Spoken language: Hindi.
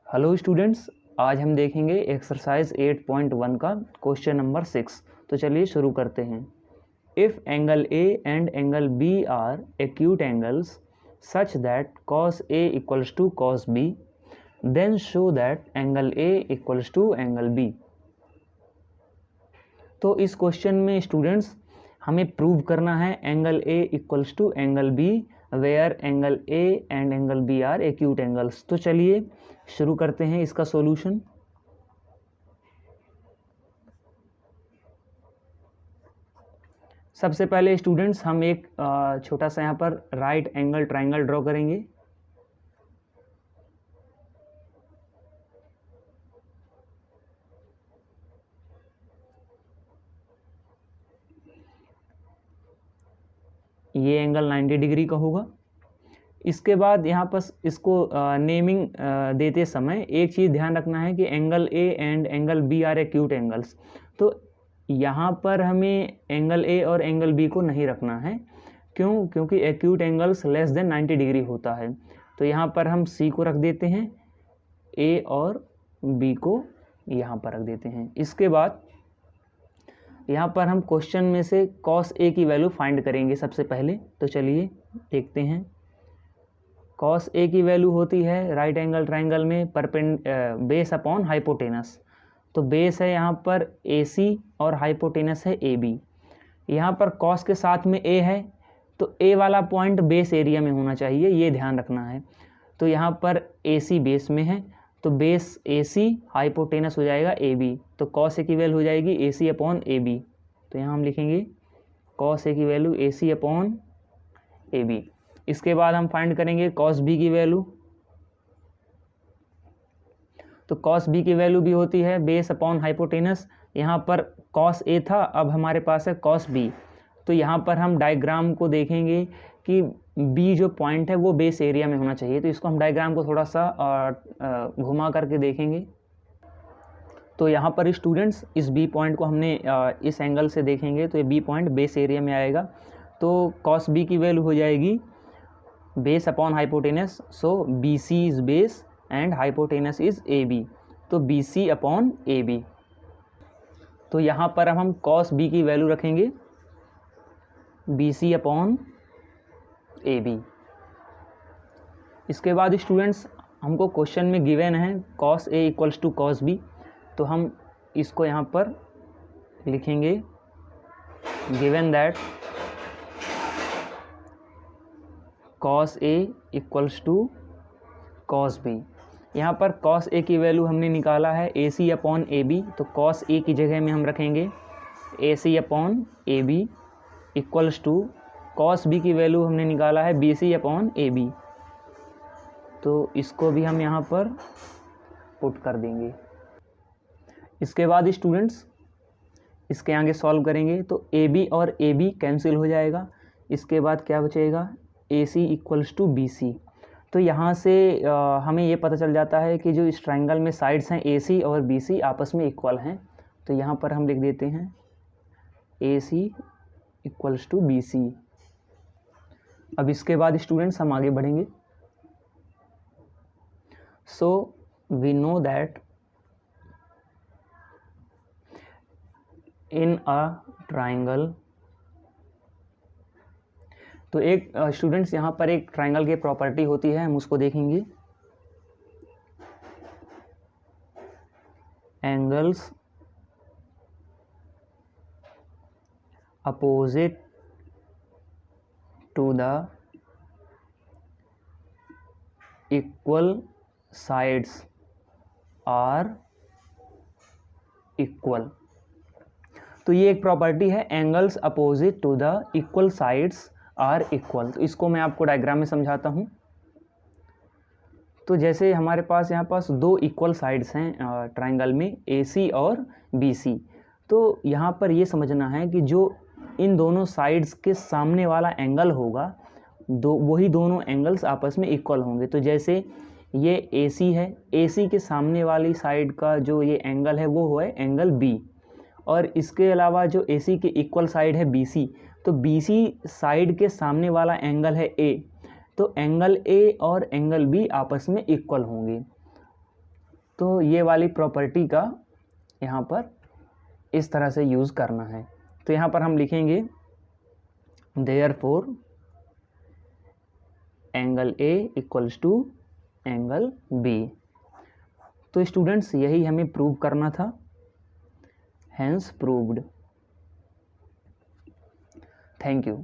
हेलो स्टूडेंट्स, आज हम देखेंगे एक्सरसाइज 8.1 का क्वेश्चन नंबर 6। तो चलिए शुरू करते हैं। If angle A and angle B are acute angles such that cos A equals to cos B, then show that angle A equals to angle B। तो इस क्वेश्चन में स्टूडेंट्स हमें प्रूव करना है angle A equals to angle B where angle A and angle B are acute angles. तो चलिए शुरू करते हैं इसका सॉल्यूशन। सबसे पहले स्टूडेंट्स हम एक छोटा सा यहाँ पर राइट एंगल ट्राइंगल ड्रॉ करेंगे। ये एंगल 90 डिग्री का होगा। इसके बाद यहाँ पर इसको नेमिंग देते समय एक चीज़ ध्यान रखना है कि angle A and angle B are acute angles. तो यहाँ पर हमें एंगल ए और एंगल बी को नहीं रखना है। क्यों? क्योंकि acute angles less than 90 degree होता है। तो यहाँ पर हम सी को रख देते हैं, ए और बी को यहाँ पर रख देते हैं। इसके बाद यहाँ पर हम क्वेश्चन में से cos A की वैल्यू फाइंड करेंगे सबसे पहले। तो चलिए देखते हैं। cos A की वैल्यू होती है राइट एंगल ट्राइंगल में बेस अपॉन हाइपोटेनस। तो बेस है यहाँ पर AC और हाइपोटेनस है AB। यहाँ पर cos के साथ में A है, तो A वाला पॉइंट बेस एरिया में होना चाहिए, ये ध्यान रखना है। तो यहाँ पर AC बेस में है, तो बेस AC हाइपोटेनस हो जाएगा AB। तो cos A की वैल्यू हो जाएगी AC अपॉन AB। तो यहाँ हम लिखेंगे cos A की वैल्यू AC अपॉन AB। इसके बाद हम फाइंड करेंगे cos B की वैल्यू। तो cos B की वैल्यू भी होती है बेस अपॉन हाइपोटेनस। यहाँ पर cos A था, अब हमारे पास है cos B। तो यहाँ पर हम डायग्राम को देखेंगे कि B जो पॉइंट है वो बेस एरिया में होना चाहिए। तो इसको हम डायग्राम को थोड़ा सा घुमा करके देखेंगे। तो यहाँ पर स्टूडेंट्स इस B पॉइंट को हमने इस एंगल से देखेंगे तो ये B पॉइंट बेस एरिया में आएगा। तो cos B की वैल्यू हो जाएगी base upon hypotenuse. So BC is base and hypotenuse is AB। तो BC अपॉन AB। तो यहाँ पर अब हम cos B की वैल्यू रखेंगे BC अपॉन AB। इसके बाद स्टूडेंट्स हमको क्वेश्चन में गिवन है cos A equals to cos B। तो हम इसको यहाँ पर लिखेंगे given that cos A equals to cos B। यहाँ पर cos A की वैल्यू हमने निकाला है AC अपॉन AB। तो cos A की जगह में हम रखेंगे AC upon AB equals to cos B की वैल्यू हमने निकाला है BC अपॉन AB। तो इसको भी हम यहाँ पर पुट कर देंगे। इसके बाद स्टूडेंट्स इसके आगे सॉल्व करेंगे तो AB और AB कैंसिल हो जाएगा। इसके बाद क्या बचेगा AC इक्वल्स टू BC। तो यहाँ से हमें ये पता चल जाता है कि जो इस ट्रायंगल में साइड्स हैं AC और BC आपस में इक्वल हैं। तो यहाँ पर हम लिख देते हैं AC इक्वल्स टू BC। अब इसके बाद स्टूडेंट्स हम आगे बढ़ेंगे। So we know that in a triangle, तो एक स्टूडेंट्स यहाँ पर एक ट्राइंगल की प्रॉपर्टी होती है, हम उसको देखेंगे। Angles opposite to the equal sides are equal. तो ये एक प्रॉपर्टी है angles opposite to the equal sides are equal. तो इसको मैं आपको डायग्राम में समझाता हूँ। तो जैसे हमारे पास यहाँ पास दो इक्वल साइड्स हैं ट्राइंगल में AC और BC। तो यहाँ पर ये समझना है कि जो इन दोनों साइड्स के सामने वाला एंगल होगा वही दोनों एंगल्स आपस में इक्वल होंगे। तो जैसे ये AC है, AC के सामने वाली साइड का जो ये एंगल है वो है एंगल B। और इसके अलावा जो AC के इक्वल साइड है BC, तो BC साइड के सामने वाला एंगल है A। तो एंगल A और एंगल B आपस में इक्वल होंगे। तो ये वाली प्रॉपर्टी का यहाँ पर इस तरह से यूज़ करना है। तो यहाँ पर हम लिखेंगे therefore angle A equals to angle B. तो स्टूडेंट्स यही हमें प्रूव करना था, हैंस प्रूव्ड। Thank you.